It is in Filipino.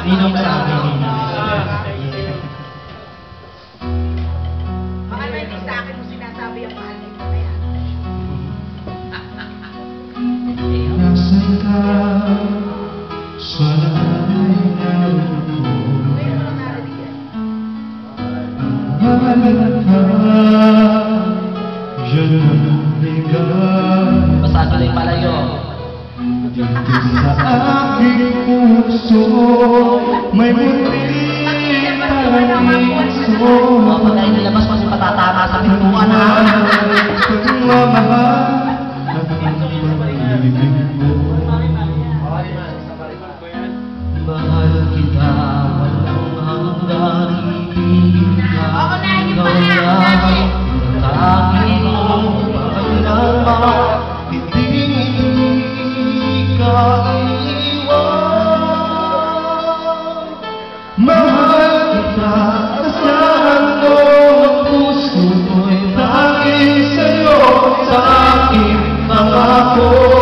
Ninong sa akin. Baka na hindi sa akin mo sinasabi ang mahal nito na yan. Nasaan ka? Sana ay naroon ko. Mayroon na narinig yan. Mahal ka. Diyan ang bigay. Basta ka rin palayo. Dito sa aking puso may munting paraiso. Pag kayo nilabas mo, patatama sa pintuan ha. Pagmamahal at pag-ibig mo. Mahal kita, walang hanggang ibigin ka. Ikaw lang, tanging mo, paglaman, hindi ka iiwan. Mahal kita, asahan mo, ang puso ko'y tanging sa'yo, sa aking pangako.